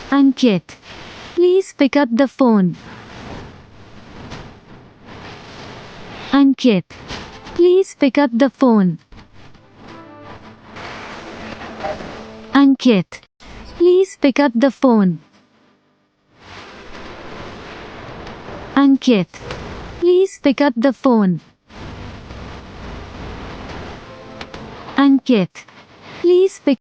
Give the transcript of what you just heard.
Ankit, please pick up the phone. Ankit, please pick up the phone. Ankit, please pick up the phone. Ankit, please pick up the phone. Ankit, please pick